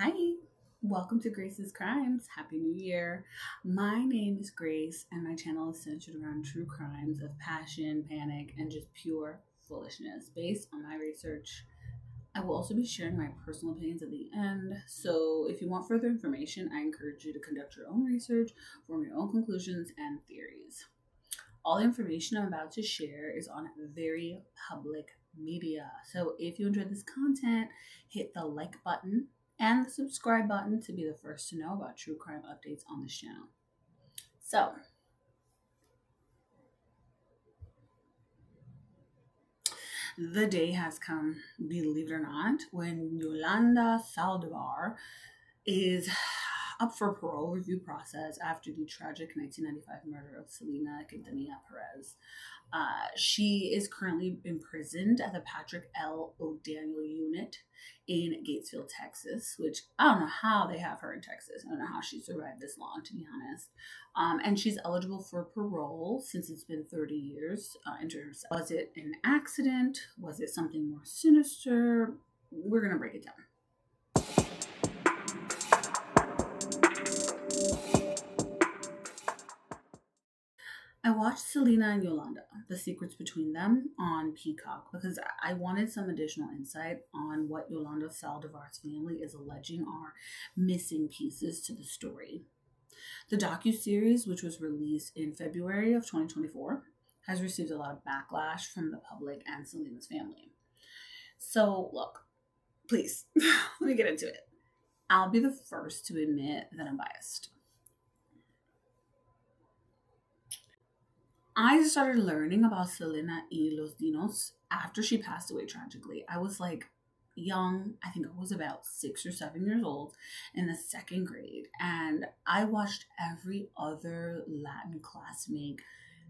Hi, welcome to Graceless Crimes. Happy New Year. My name is Grace, and my channel is centered around true crimes of passion, panic, and just pure foolishness based on my research. I will also be sharing my personal opinions at the end. So, if you want further information, I encourage you to conduct your own research, form your own conclusions and theories. All the information I'm about to share is on very public media. So if you enjoyed this content, hit the like button and the subscribe button to be the first to know about true crime updates on this channel. So, the day has come, believe it or not, when Yolanda Saldívar is up for parole review process after the tragic 1995 murder of Selena Quintanilla-Pérez. She is currently imprisoned at the Patrick L. O'Daniel unit in Gatesville, Texas, which I don't know how they have her in Texas. I don't know how she survived this long, to be honest. And she's eligible for parole since it's been 30 years into herself. Was it an accident? Was it something more sinister? We're going to break it down. I watched Selena and Yolanda, The Secrets Between Them, on Peacock because I wanted some additional insight on what Yolanda Saldívar's family is alleging are missing pieces to the story. The docuseries, which was released in February of 2024, has received a lot of backlash from the public and Selena's family. So, look, please, let me get into it. I'll be the first to admit that I'm biased. I started learning about Selena y los Dinos after she passed away tragically. I was like young. I think I was about 6 or 7 years old in the second grade. And I watched every other Latin classmate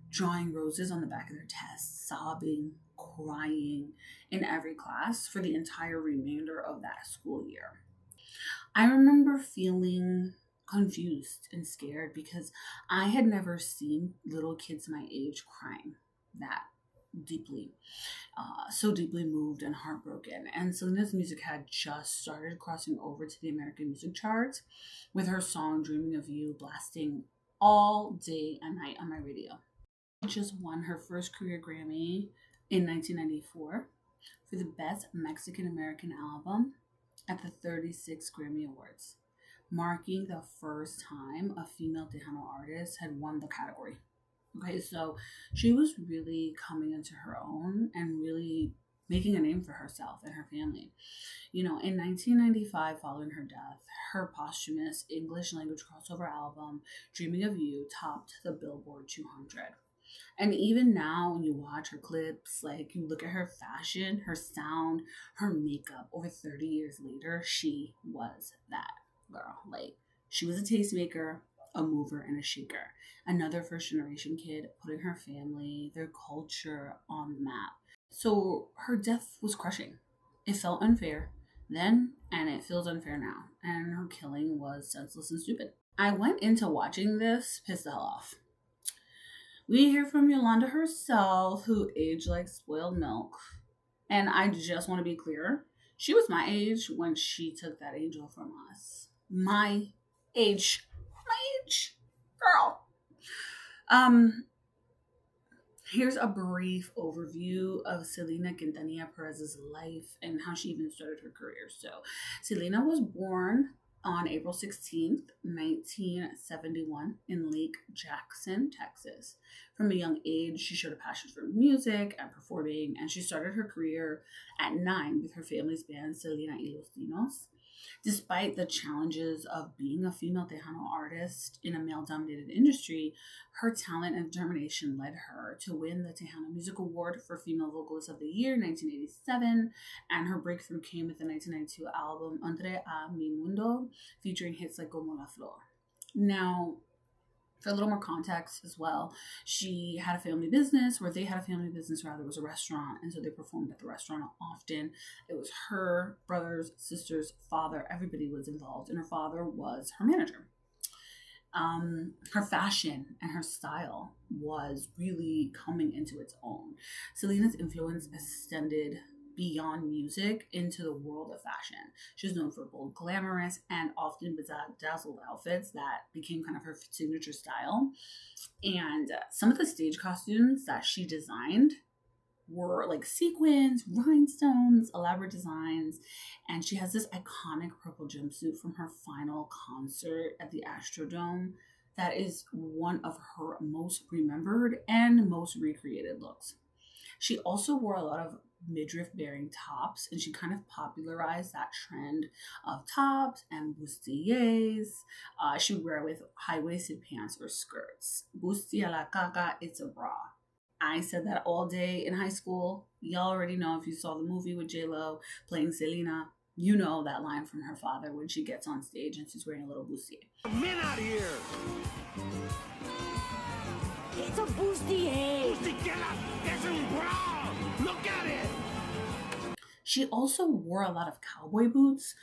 drawing roses on the back of their tests, sobbing, crying in every class for the entire remainder of that school year. I remember feeling confused and scared because I had never seen little kids my age crying that deeply, so deeply moved and heartbroken. And Selena's music had just started crossing over to the American music charts with her song Dreaming of You blasting all day and night on my radio. She just won her first career Grammy in 1994 for the Best Mexican American Album at the 36th Grammy Awards, marking the first time a female Tejano artist had won the category. Okay, so she was really coming into her own and really making a name for herself and her family. You know, in 1995, following her death, her posthumous English language crossover album, Dreaming of You, topped the Billboard 200. And even now, when you watch her clips, like you look at her fashion, her sound, her makeup, over 30 years later, she was that girl. Like, she was a tastemaker, a mover, and a shaker. Another first generation kid putting her family, their culture on the map. So her death was crushing. It felt unfair then, and it feels unfair now. And her killing was senseless and stupid. I went into watching this pissed the hell off. We hear from Yolanda herself, who aged like spoiled milk. And I just want to be clear, she was my age when she took that angel from us. My age. Girl. Here's a brief overview of Selena Quintanilla-Pérez's life and how she even started her career. So, Selena was born on April 16th, 1971 in Lake Jackson, Texas. From a young age, she showed a passion for music and performing, and she started her career at 9 with her family's band Selena y los Dinos. Despite the challenges of being a female Tejano artist in a male-dominated industry, her talent and determination led her to win the Tejano Music Award for Female Vocalist of the Year in 1987, and her breakthrough came with the 1992 album Entre a Mi Mundo, featuring hits like Como la Flor. Now, for a little more context as well, she had a family business, or they had a family business rather, it was a restaurant, and so they performed at the restaurant often. It was her brothers, sisters, father, everybody was involved, and her father was her manager. Her fashion and her style was really coming into its own. Selena's influence extended beyond music into the world of fashion. She's known for bold, glamorous, and often bedazzled outfits that became kind of her signature style. And some of the stage costumes that she designed were like sequins, rhinestones, elaborate designs, and she has this iconic purple jumpsuit from her final concert at the Astrodome that is one of her most remembered and most recreated looks. She also wore a lot of midriff bearing tops, and she kind of popularized that trend of tops and bustiers. She would wear it with high-waisted pants or skirts. Busti a la caca, it's a bra. I said that all day in high school. Y'all already know, if you saw the movie with J-Lo playing Selena, you know that line from her father when she gets on stage and she's wearing a little bustier. Men out here! It's a bustier! Bustier, that's a bra! Look at it! She also wore a lot of cowboy boots,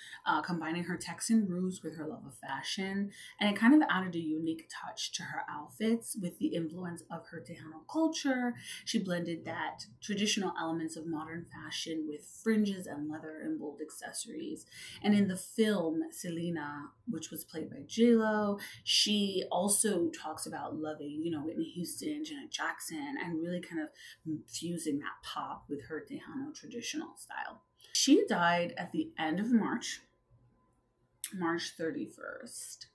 combining her Texan roots with her love of fashion, and it kind of added a unique touch to her outfits with the influence of her Tejano culture. She blended that traditional elements of modern fashion with fringes and leather and bold accessories. And in the film, Selena, which was played by J-Lo, she also talks about loving, Whitney Houston, Janet Jackson, and really kind of fusing that pop with her Tejano traditional style. She died at the end of March 31st,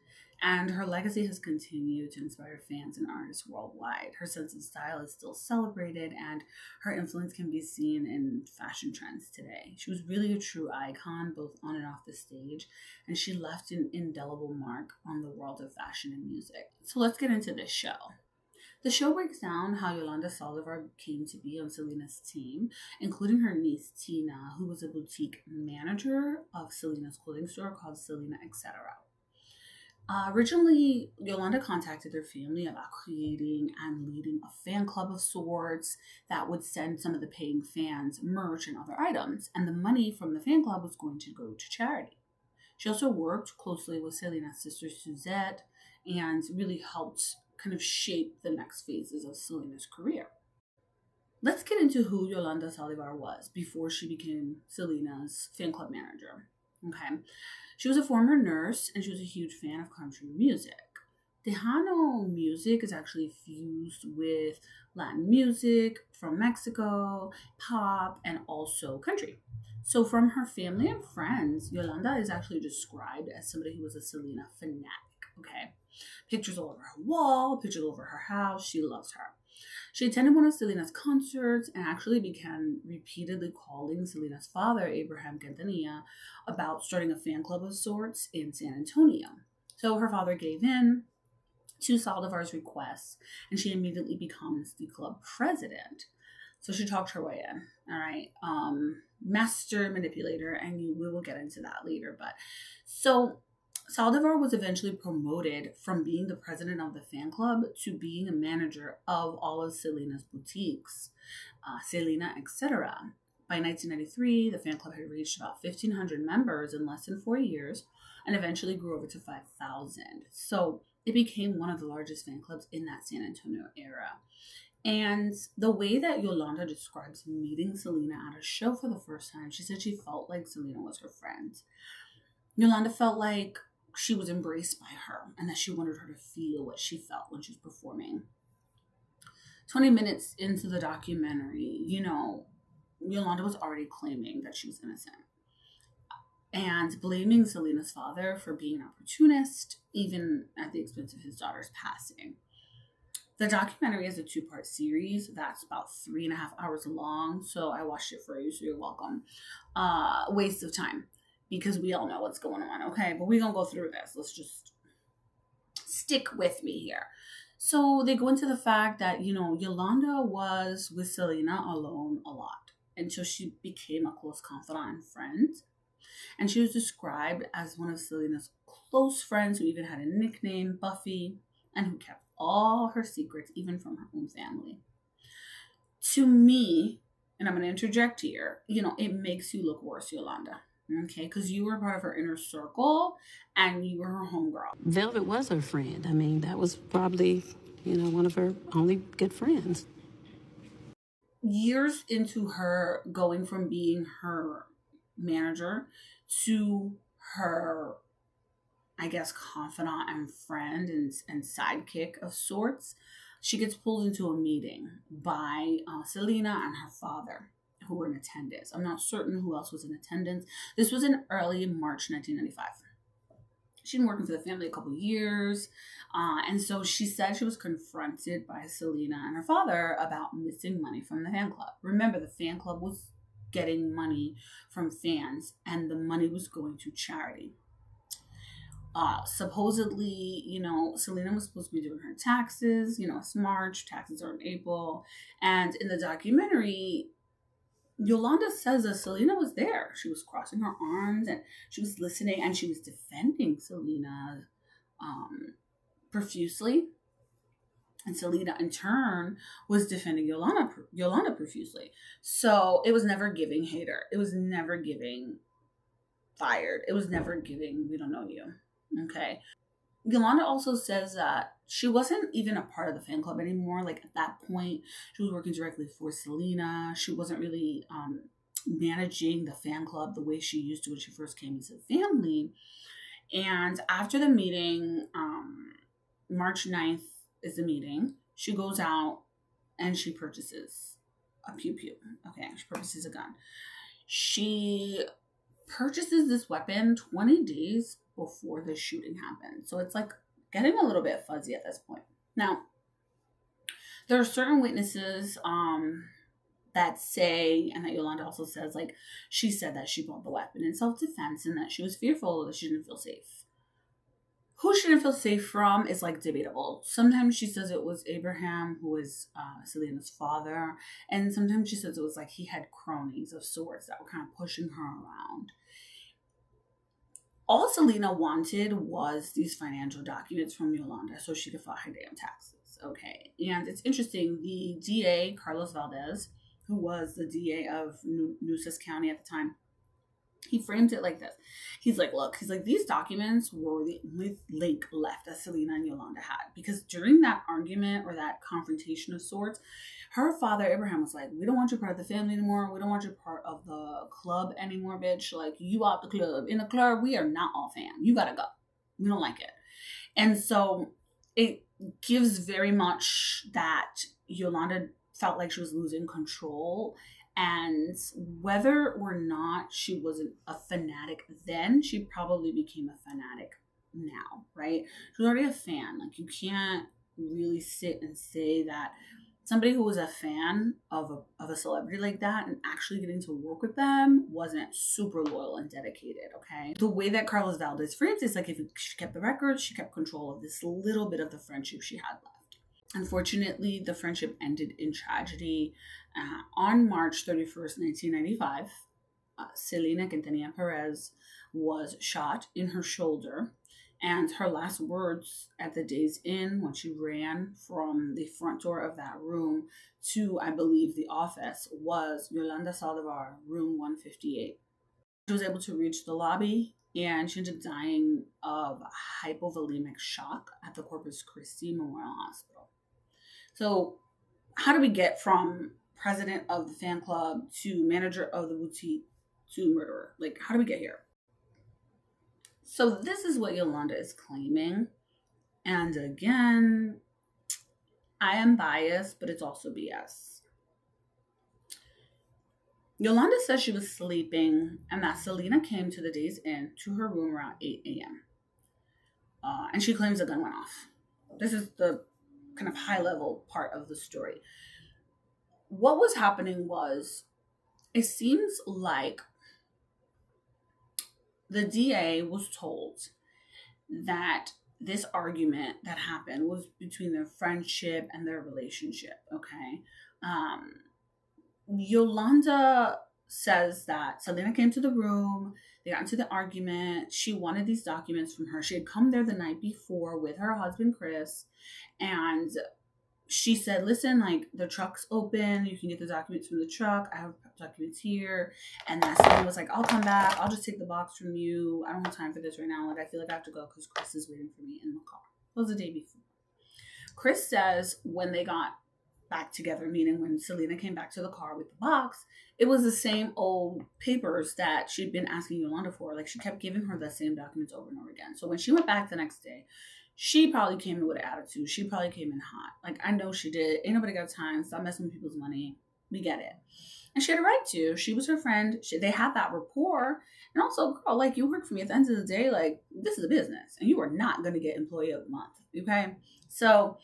and her legacy has continued to inspire fans and artists worldwide. Her sense of style is still celebrated, and her influence can be seen in fashion trends today. She was really a true icon, both on and off the stage, and she left an indelible mark on the world of fashion and music. So let's get into this show. The show breaks down how Yolanda Saldívar came to be on Selena's team, including her niece Tina, who was a boutique manager of Selena's clothing store called Selena, etc. Originally, Yolanda contacted her family about creating and leading a fan club of sorts that would send some of the paying fans merch and other items, and the money from the fan club was going to go to charity. She also worked closely with Selena's sister Suzette and really helped kind of shape the next phases of Selena's career. Let's get into who Yolanda Saldívar was before she became Selena's fan club manager. Okay. She was a former nurse, and she was a huge fan of country music. Tejano music is actually fused with Latin music from Mexico, pop, and also country. So from her family and friends, Yolanda is actually described as somebody who was a Selena fanatic. Okay. Pictures all over her wall, pictures all over her house. She loves her. She attended one of Selena's concerts and actually began repeatedly calling Selena's father, Abraham Quintanilla, about starting a fan club of sorts in San Antonio. So her father gave in to Saldívar's requests, and she immediately becomes the club president. So she talked her way in, all right? Master manipulator, and we will get into that later. But so Saldívar was eventually promoted from being the president of the fan club to being a manager of all of Selena's boutiques, Selena, etc. By 1993, the fan club had reached about 1,500 members in less than 4 years and eventually grew over to 5,000. So it became one of the largest fan clubs in that San Antonio era. And the way that Yolanda describes meeting Selena at a show for the first time, she said she felt like Selena was her friend. Yolanda felt like she was embraced by her and that she wanted her to feel what she felt when she was performing. 20 minutes into the documentary, Yolanda was already claiming that she was innocent and blaming Selena's father for being an opportunist, even at the expense of his daughter's passing. The documentary is a 2-part series that's about 3.5 hours long, so I watched it for you, so you're welcome. Waste of time, because we all know what's going on, okay? But we're going to go through this. Let's just stick with me here. So they go into the fact that, Yolanda was with Selena alone a lot until she became a close confidant and friend. And she was described as one of Selena's close friends who even had a nickname, Buffy, and who kept all her secrets, even from her own family. To me, and I'm going to interject here, it makes you look worse, Yolanda. Okay, because you were part of her inner circle and you were her homegirl. Velvet was her friend. That was probably, one of her only good friends. years into her going from being her manager to her, I guess, confidant and friend and sidekick of sorts, she gets pulled into a meeting by Selena and her father, who were in attendance. I'm not certain who else was in attendance. This was in early March 1995. She'd been working for the family a couple years. And so she said she was confronted by Selena and her father about missing money from the fan club. Remember, the fan club was getting money from fans, and the money was going to charity. Supposedly, Selena was supposed to be doing her taxes. It's March, taxes are in April. And in the documentary, Yolanda says that Selena was there. She was crossing her arms and she was listening, and she was defending Selena profusely. And Selena, in turn, was defending Yolanda profusely. So it was never giving hater. It was never giving fired. It was never giving, we don't know you. Okay. Yolanda also says that she wasn't even a part of the fan club anymore. Like, at that point, she was working directly for Selena. She wasn't really managing the fan club the way she used to when she first came into the family. And after the meeting, March 9th is the meeting. She goes out and she purchases a pew-pew. Okay, she purchases a gun. She purchases this weapon 20 days before the shooting happened. So it's like getting a little bit fuzzy at this point. Now, there are certain witnesses that say, and that Yolanda also says, like, she said that she bought the weapon in self-defense and that she was fearful, that she didn't feel safe. Who she didn't feel safe from is, like, debatable. Sometimes she says it was Abraham, who is Selena's father, and sometimes she says it was like he had cronies of sorts that were kind of pushing her around. All Selena wanted was these financial documents from Yolanda so she could file her damn taxes. Okay. And it's interesting, the DA, Carlos Valdez, who was the DA of Nueces County at the time, he framed it like this. He's like, look, these documents were the only link left that Selena and Yolanda had. Because during that argument or that confrontation of sorts, her father, Abraham, was like, we don't want you part of the family anymore. We don't want you part of the club anymore, bitch. Like, you out the club. In the club, we are not all fans. You gotta go. We don't like it. And so it gives very much that Yolanda felt like she was losing control. And whether or not she wasn't a fanatic then, she probably became a fanatic now, right? She was already a fan. Like, you can't really sit and say that somebody who was a fan of a celebrity like that and actually getting to work with them wasn't super loyal and dedicated, okay? The way that Carlos Valdez frames it is like, if she kept the records, she kept control of this little bit of the friendship she had left. Unfortunately, the friendship ended in tragedy. On March 31st, 1995, Selena Quintanilla-Pérez was shot in her shoulder, and her last words at the Days Inn, when she ran from the front door of that room to, I believe, the office, was Yolanda Saldívar, room 158. She was able to reach the lobby, and she ended up dying of hypovolemic shock at the Corpus Christi Memorial Hospital. So how do we get from president of the fan club to manager of the boutique to murderer? Like, how do we get here? So this is what Yolanda is claiming. And again, I am biased, but it's also BS. Yolanda says she was sleeping and that Selena came to the Days Inn to her room around 8 a.m. And she claims a gun went off. This is the kind of high-level part of the story. What was happening was, it seems like the DA was told that this argument that happened was between their friendship and their relationship, okay? Yolanda says that Selena came to the room, they got into the argument, she wanted these documents from her. She had come there the night before with her husband, Chris, and she said, listen, like, the truck's open, you can get the documents from the truck, I have documents here. And that Selena was like, I'll come back, I'll just take the box from you, I don't have time for this right now, like, I feel like I have to go because Chris is waiting for me in the car. It was the day before. Chris says when they got back together, meaning when Selena came back to the car with the box, it was the same old papers that she'd been asking Yolanda for. Like, she kept giving her the same documents over and over again. So when she went back the next day, she probably came in with an attitude. She probably came in hot. Like, I know she did. Ain't nobody got time. Stop messing with people's money. We get it. And she had a right to. She was her friend. They had that rapport. And also, girl, like, you work for me. At the end of the day, like, this is a business. And you are not going to get employee of the month. Okay? So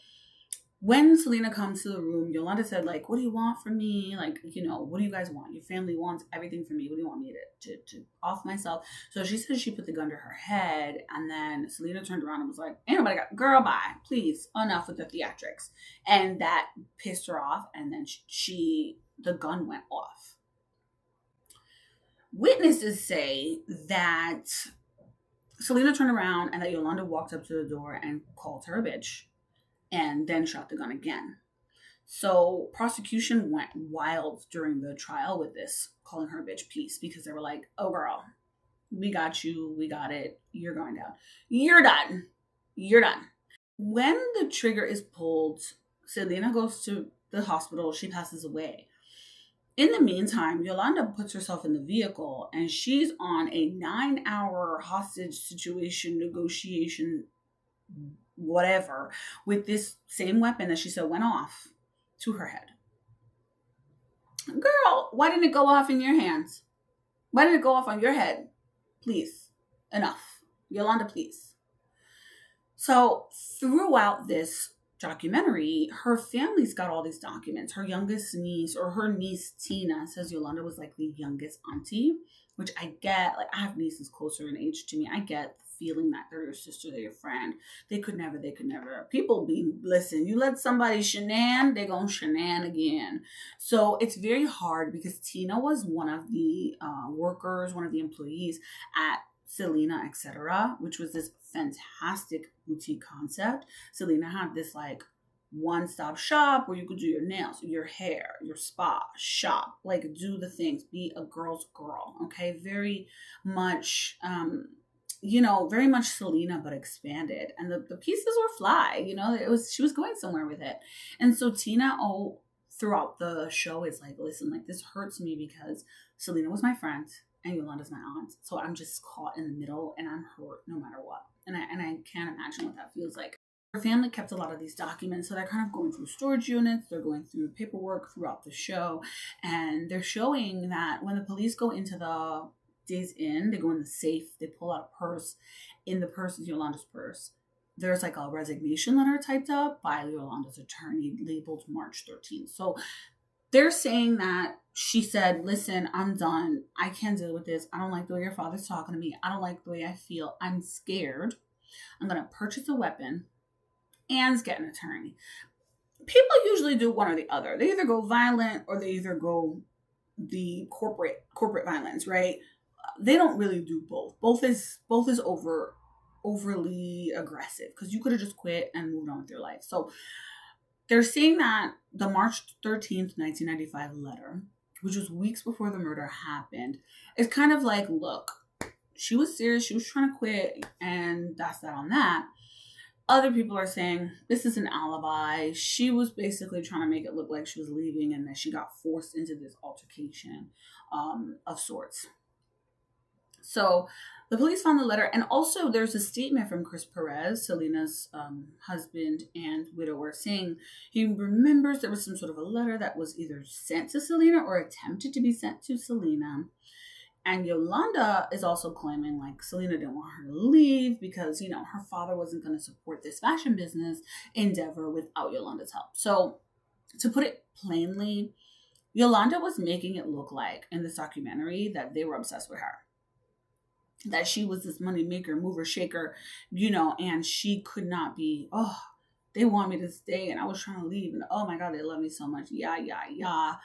when Selena comes to the room, Yolanda said, like, what do you want from me? Like, what do you guys want? Your family wants everything from me. What do you want me to off myself? So she said she put the gun to her head. And then Selena turned around and was like, ain't nobody got, girl, bye. Please, enough with the theatrics. And that pissed her off. And then the gun went off. Witnesses say that Selena turned around and that Yolanda walked up to the door and called her a bitch and then shot the gun again. So prosecution went wild during the trial with this, calling her a bitch piece, because they were like, oh girl, we got you, we got it, you're going down. You're done. You're done. When the trigger is pulled, Selena goes to the hospital, she passes away. In the meantime, Yolanda puts herself in the vehicle and she's on a 9-hour hostage situation negotiation, whatever, with this same weapon that she said went off to her head. Girl, why didn't it go off in your hands? Why didn't it go off on your head? Please. Enough. Yolanda, please. So throughout this documentary, her family's got all these documents. Her youngest niece, or her niece Tina, says Yolanda was like the youngest auntie, which I get. Like, I have nieces closer in age to me. I get the feeling that they're your sister, they're your friend. They could never. People listen, you let somebody shenan, they gonna shenan again. So it's very hard because Tina was one of the workers, one of the employees at Selena, etc., which was this fantastic boutique concept. Selena had this like one-stop shop where you could do your nails, your hair, your spa, shop, like do the things, be a girl's girl. Okay, very much very much Selena, but expanded. And the pieces were fly, she was going somewhere with it. And so Tina, throughout the show is like, listen, like, this hurts me because Selena was my friend and Yolanda's my aunt. So I'm just caught in the middle and I'm hurt no matter what. And I can't imagine what that feels like. Her family kept a lot of these documents. So they're kind of going through storage units. They're going through paperwork throughout the show. And they're showing that when the police go into the Days Inn, they go in the safe, they pull out a purse. In the purse is Yolanda's purse. There's like a resignation letter typed up by Yolanda's attorney labeled March 13th. So they're saying that she said, listen, I'm done. I can't deal with this. I don't like the way your father's talking to me. I don't like the way I feel. I'm scared. I'm going to purchase a weapon and get an attorney. People usually do one or the other. They either go violent or they either go the corporate violence, right? They don't really do both. Both is overly aggressive because you could have just quit and moved on with your life. So they're saying that the March 13th, 1995 letter, which was weeks before the murder happened, is kind of like, look, she was serious. She was trying to quit, and that's that on that. Other people are saying this is an alibi. She was basically trying to make it look like she was leaving and that she got forced into this altercation of sorts. So the police found the letter, and also there's a statement from Chris Perez, Selena's husband and widower, saying he remembers there was some sort of a letter that was either sent to Selena or attempted to be sent to Selena. And Yolanda is also claiming like Selena didn't want her to leave because, her father wasn't going to support this fashion business endeavor without Yolanda's help. So to put it plainly, Yolanda was making it look like in this documentary that they were obsessed with her. That she was this money maker, mover, shaker, and she could not be, they want me to stay and I was trying to leave and oh my God, they love me so much. Yeah.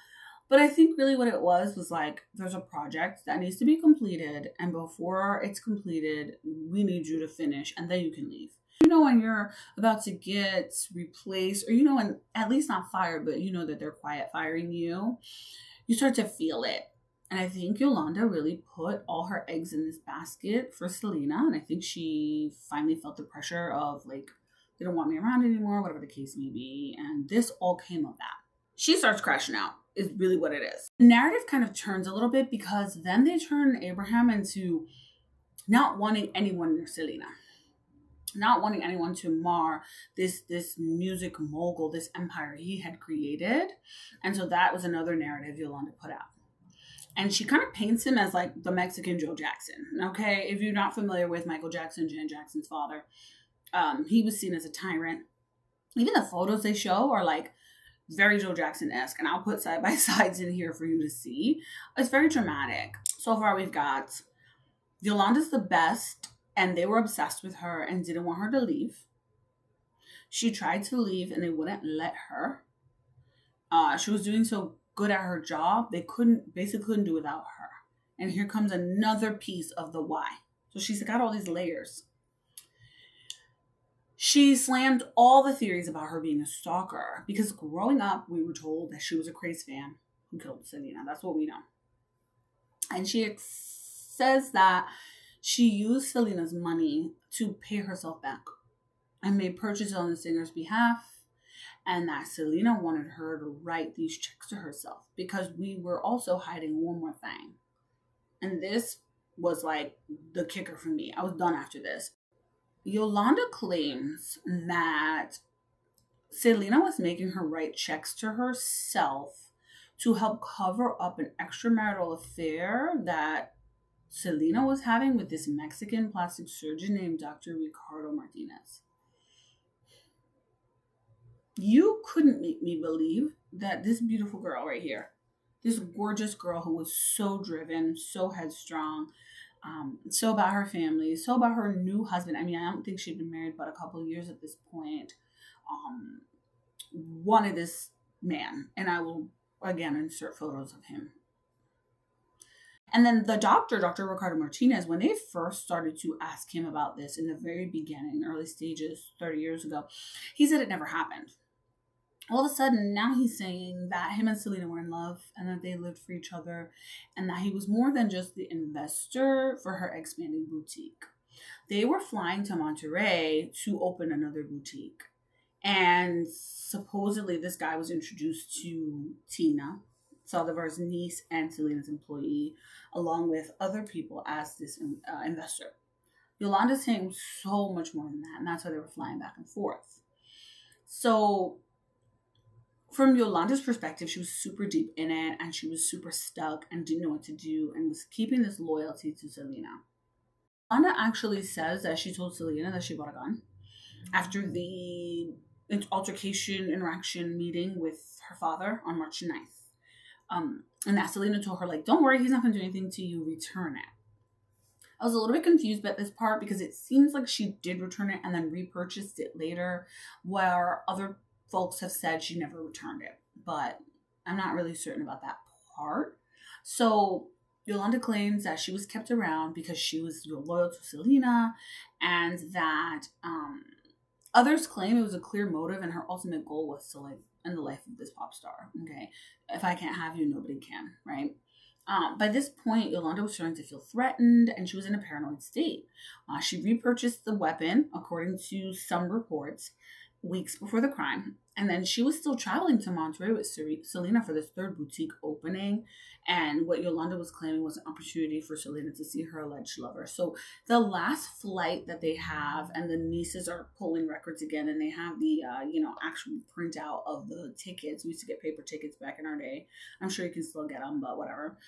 But I think really what it was like, there's a project that needs to be completed. And before it's completed, we need you to finish and then you can leave. When you're about to get replaced or, and at least not fired, but that they're quiet firing you, you start to feel it. And I think Yolanda really put all her eggs in this basket for Selena. And I think she finally felt the pressure of like, they don't want me around anymore, whatever the case may be. And this all came of that. She starts crashing out, is really what it is. The narrative kind of turns a little bit because then they turn Abraham into not wanting anyone near Selena, not wanting anyone to mar this music mogul, this empire he had created. And so that was another narrative Yolanda put out. And she kind of paints him as like the Mexican Joe Jackson. Okay, if you're not familiar with Michael Jackson, Janet Jackson's father, he was seen as a tyrant. Even the photos they show are like very Joe Jackson-esque, and I'll put side by sides in here for you to see. It's very dramatic. So far we've got Yolanda's the best, and they were obsessed with her and didn't want her to leave. She tried to leave and they wouldn't let her. She was doing so good at her job, they couldn't do without her. And here comes another piece of the why. So she's got all these layers. She slammed all the theories about her being a stalker because growing up, we were told that she was a crazy fan who killed Selena. That's what we know. And she says that she used Selena's money to pay herself back and made purchases on the singer's behalf, and that Selena wanted her to write these checks to herself because we were also hiding one more thing. And this was like the kicker for me. I was done after this. Yolanda claims that Selena was making her write checks to herself to help cover up an extramarital affair that Selena was having with this Mexican plastic surgeon named Dr. Ricardo Martinez. You couldn't make me believe that this beautiful girl right here, this gorgeous girl who was so driven, so headstrong, so about her family, so about her new husband. I mean, I don't think she'd been married but a couple of years at this point. Wanted this man, and I will again insert photos of him. And then the doctor, Dr. Ricardo Martinez, when they first started to ask him about this in the very beginning, early stages, 30 years ago, he said it never happened. All of a sudden, now he's saying that him and Selena were in love and that they lived for each other and that he was more than just the investor for her expanding boutique. They were flying to Monterrey to open another boutique. And supposedly this guy was introduced to Tina, Saldívar's niece and Selena's employee, along with other people as this investor. Yolanda's saying so much more than that, and that's why they were flying back and forth. So from Yolanda's perspective, she was super deep in it, and she was super stuck and didn't know what to do and was keeping this loyalty to Selena. Yolanda actually says that she told Selena that she bought a gun after the altercation, interaction meeting with her father on March 9th. And that Selena told her, like, don't worry, he's not going to do anything to you, return it. I was a little bit confused about this part because it seems like she did return it and then repurchased it later, where other folks have said she never returned it, but I'm not really certain about that part. So Yolanda claims that she was kept around because she was loyal to Selena, and that others claim it was a clear motive and her ultimate goal was to like end the life of this pop star. Okay, if I can't have you, nobody can, right? By this point, Yolanda was starting to feel threatened and she was in a paranoid state. She repurchased the weapon, according to some reports, weeks before the crime. And then she was still traveling to Monterrey with Selena for this third boutique opening. And what Yolanda was claiming was an opportunity for Selena to see her alleged lover. So the last flight that they have, and the nieces are pulling records again, and they have the, actual printout of the tickets. We used to get paper tickets back in our day. I'm sure you can still get them, but whatever.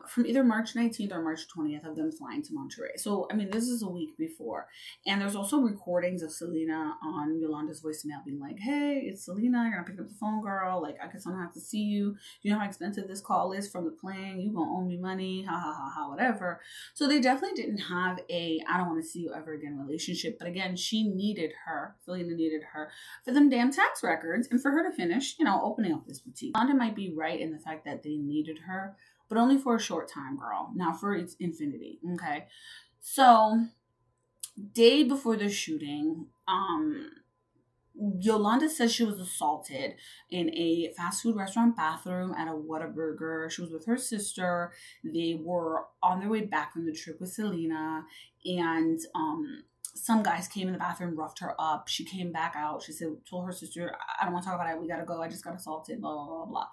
From either March 19th or March 20th of them flying to Monterrey. So, I mean, this is a week before. And there's also recordings of Selena on Yolanda's voicemail being like, hey, it's Selena. You're going to pick up the phone, girl. Like, I guess I'm going to have to see you. You know how expensive this call is from the plane? You going to owe me money. Ha, ha, ha, ha, whatever. So they definitely didn't have a I don't want to see you ever again relationship. But again, Selena needed her for them damn tax records and for her to finish, opening up this boutique. Yolanda might be right in the fact that they needed her, but only for a short time, girl. Not for its infinity, okay? So, day before the shooting, Yolanda says she was assaulted in a fast food restaurant bathroom at a Whataburger. She was with her sister. They were on their way back from the trip with Selena, and some guys came in the bathroom, roughed her up. She came back out. She said, told her sister, I don't want to talk about it. We got to go. I just got assaulted, blah, blah, blah, blah.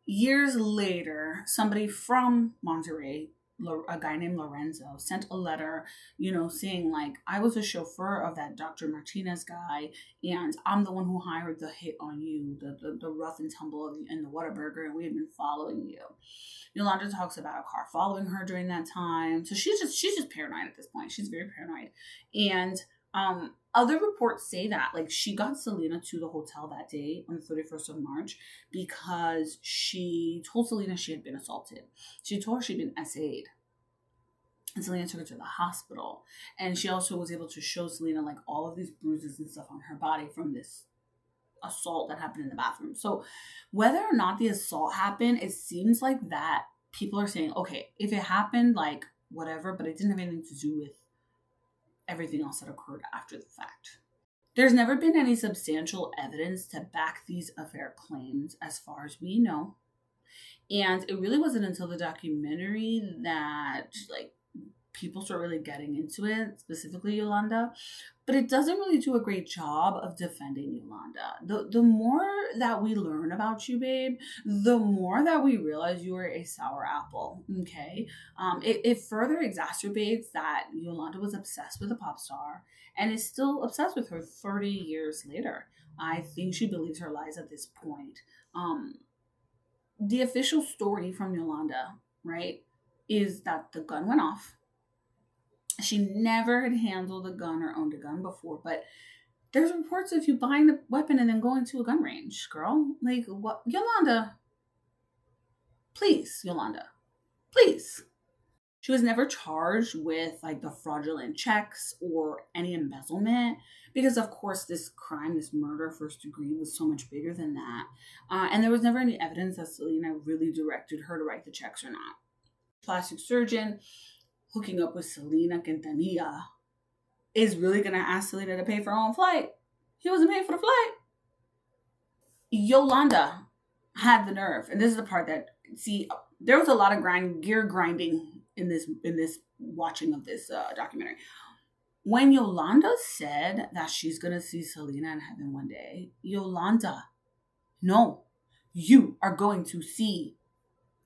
Years later, somebody from Monterey, a guy named Lorenzo, sent a letter, saying like, I was a chauffeur of that Dr. Martinez guy, and I'm the one who hired the hit on you, the rough and tumble in the Whataburger, and we have been following you. Yolanda talks about a car following her during that time. So she's just paranoid at this point. She's very paranoid. And other reports say that like she got Selena to the hotel that day on the 31st of March because she told Selena she had been assaulted. She told her she'd been SA'd. And Selena took her to the hospital. And she also was able to show Selena like all of these bruises and stuff on her body from this assault that happened in the bathroom. So whether or not the assault happened, it seems like that people are saying, okay, if it happened, like whatever, but it didn't have anything to do with everything else that occurred after the fact. There's never been any substantial evidence to back these affair claims as far as we know. And it really wasn't until the documentary that like people start really getting into it, specifically Yolanda. But it doesn't really do a great job of defending Yolanda. The more that we learn about you, babe, the more that we realize you are a sour apple, okay? It further exacerbates that Yolanda was obsessed with a pop star and is still obsessed with her 30 years later. I think she believes her lies at this point. The official story from Yolanda, right, is that the gun went off. She never had handled a gun or owned a gun before, but there's reports of you buying a weapon and then going to a gun range, girl. Like, what? Yolanda, please, Yolanda, please. She was never charged with like the fraudulent checks or any embezzlement because, of course, this crime, this murder, first degree, was so much bigger than that. And there was never any evidence that Selena really directed her to write the checks or not. Plastic surgeon hooking up with Selena Quintanilla is really going to ask Selena to pay for her own flight. He wasn't paying for the flight. Yolanda had the nerve, and this is the part that, see, there was a lot of gear grinding in this watching of this documentary. When Yolanda said that she's going to see Selena in heaven one day, Yolanda, no, you are going to see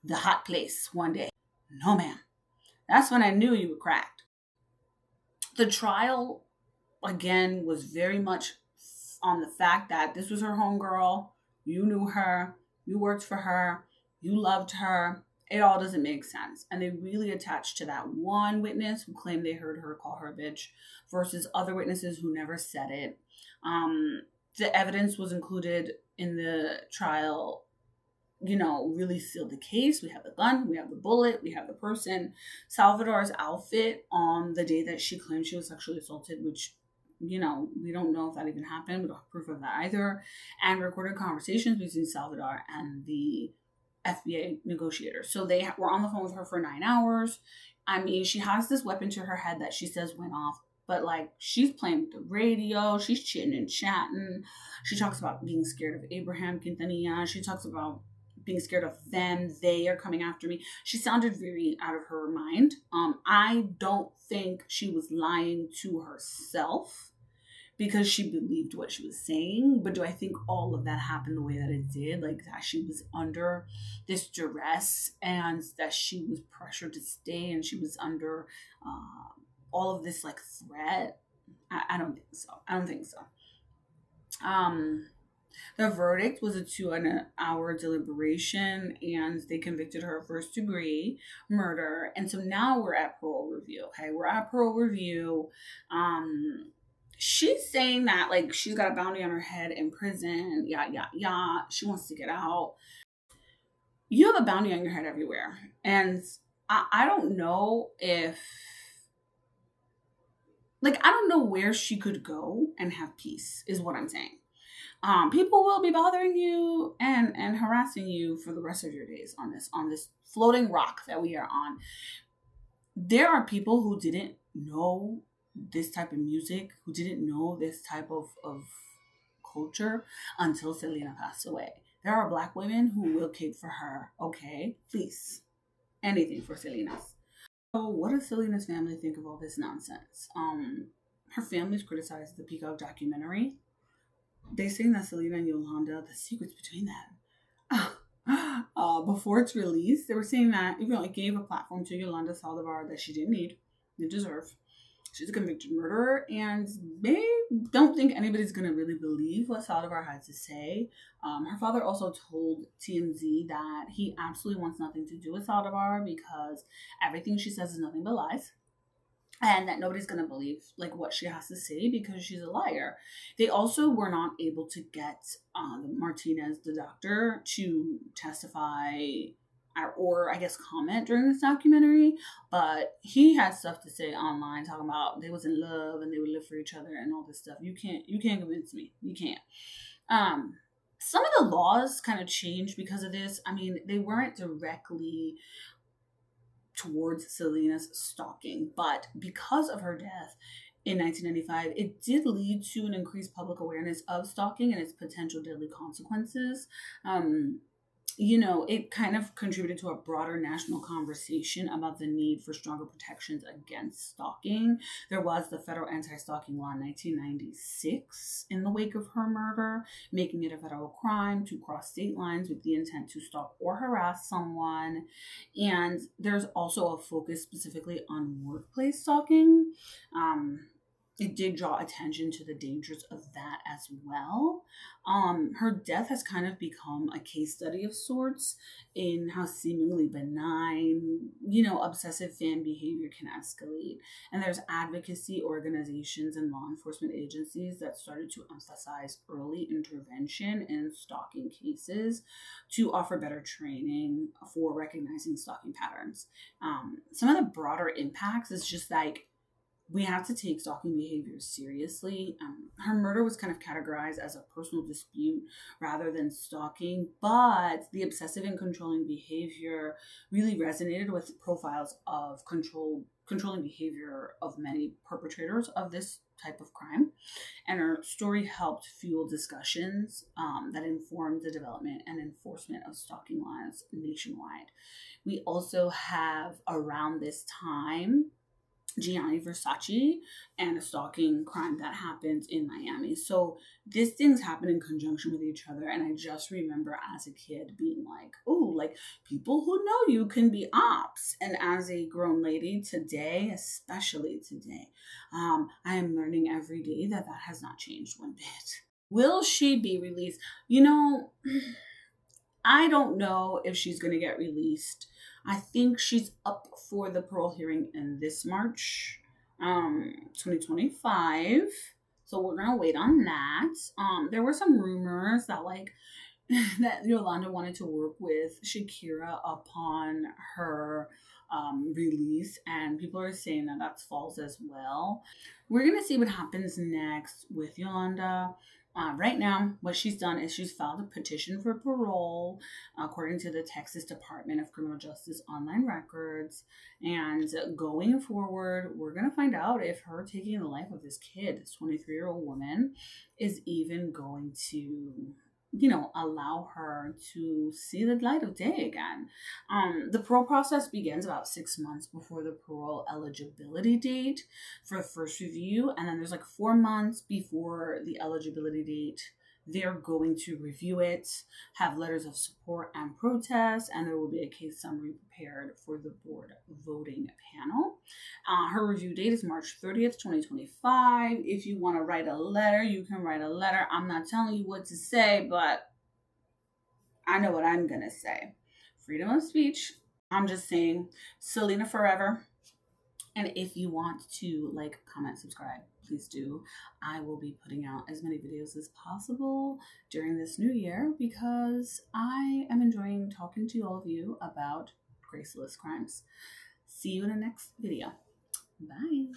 the hot place one day. No, ma'am. That's when I knew you were cracked. The trial, again, was very much on the fact that this was her homegirl. You knew her. You worked for her. You loved her. It all doesn't make sense. And they really attached to that one witness who claimed they heard her call her a bitch versus other witnesses who never said it. The evidence was included in the trial, really sealed the case. We have the gun, we have the bullet, we have the person. Salvador's outfit on the day that she claimed she was sexually assaulted, which, we don't know if that even happened. We don't have proof of that either. And recorded conversations between Salvador and the FBI negotiators. So they were on the phone with her for 9 hours. I mean, she has this weapon to her head that she says went off, but like she's playing with the radio, she's chitting and chatting. She talks about being scared of Abraham Quintanilla. She talks about being scared of them. They are coming after me. She sounded very out of her mind. I don't think she was lying to herself because she believed what she was saying. But do I think all of that happened the way that it did? Like that she was under this duress and that she was pressured to stay and she was under all of this like threat? I don't think so. I don't think so. The verdict was a 2-hour deliberation and they convicted her of first degree murder. And so now we're at parole review. Okay. We're at parole review. She's saying that like she's got a bounty on her head in prison. Yeah. She wants to get out. You have a bounty on your head everywhere. And I don't know if, like, I don't know where she could go and have peace is what I'm saying. People will be bothering you and harassing you for the rest of your days on this floating rock that we are on. There are people who didn't know this type of music, who didn't know this type of culture until Selena passed away. There are Black women who will cape for her. Okay, please, anything for Selena's. So what does Selena's family think of all this nonsense? her family's criticized the Peacock documentary. They say that Selena and Yolanda, the secrets between them. Before its release, they were saying that it gave a platform to Yolanda Saldívar that she didn't need, didn't deserve. She's a convicted murderer, and they don't think anybody's going to really believe what Saldívar had to say. Her father also told TMZ that he absolutely wants nothing to do with Saldívar because everything she says is nothing but lies, and that nobody's going to believe what she has to say because she's a liar. They also were not able to get Martinez, the doctor, to testify or I guess comment during this documentary, but he had stuff to say online talking about they was in love and they would live for each other and all this stuff. You can't convince me. You can't. Some of the laws kind of changed because of this. I mean, they weren't directly towards Selena's stalking, but because of her death in 1995, it did lead to an increased public awareness of stalking and its potential deadly consequences. It kind of contributed to a broader national conversation about the need for stronger protections against stalking. There was the federal anti-stalking law in 1996 in the wake of her murder, making it a federal crime to cross state lines with the intent to stalk or harass someone. And there's also a focus specifically on workplace stalking. It did draw attention to the dangers of that as well. Her death has kind of become a case study of sorts in how seemingly benign, obsessive fan behavior can escalate. And there's advocacy organizations and law enforcement agencies that started to emphasize early intervention in stalking cases to offer better training for recognizing stalking patterns. Some of the broader impacts is just we have to take stalking behavior seriously. Her murder was kind of categorized as a personal dispute rather than stalking, but the obsessive and controlling behavior really resonated with profiles of controlling behavior of many perpetrators of this type of crime. And her story helped fuel discussions that informed the development and enforcement of stalking laws nationwide. We also have, around this time, Gianni Versace and a stalking crime that happened in Miami. So these things happen in conjunction with each other. And I just remember as a kid being people who know you can be ops. And as a grown lady today, especially today, I am learning every day that has not changed one bit. Will she be released? I don't know if she's going to get released. I think she's up for the parole hearing in this March, 2025. So we're going to wait on that. There were some rumors that that Yolanda wanted to work with Shakira upon her release, and people are saying that that's false as well. We're going to see what happens next with Yolanda. Right now, what she's done is she's filed a petition for parole, according to the Texas Department of Criminal Justice online records. And going forward, we're going to find out if her taking the life of this kid, this 23-year-old woman, is even going to, allow her to see the light of day again. The parole process begins about 6 months before the parole eligibility date for the first review. And then there's 4 months before the eligibility date. They're going to review it, have letters of support and protest, and there will be a case summary prepared for the board voting panel. Her review date is March 30th, 2025. If you want to write a letter, you can write a letter. I'm not telling you what to say, but I know what I'm going to say. Freedom of speech. I'm just saying, Selena forever. And if you want to comment, subscribe, please do. I will be putting out as many videos as possible during this new year because I am enjoying talking to all of you about Graceless Crimes. See you in the next video. Bye.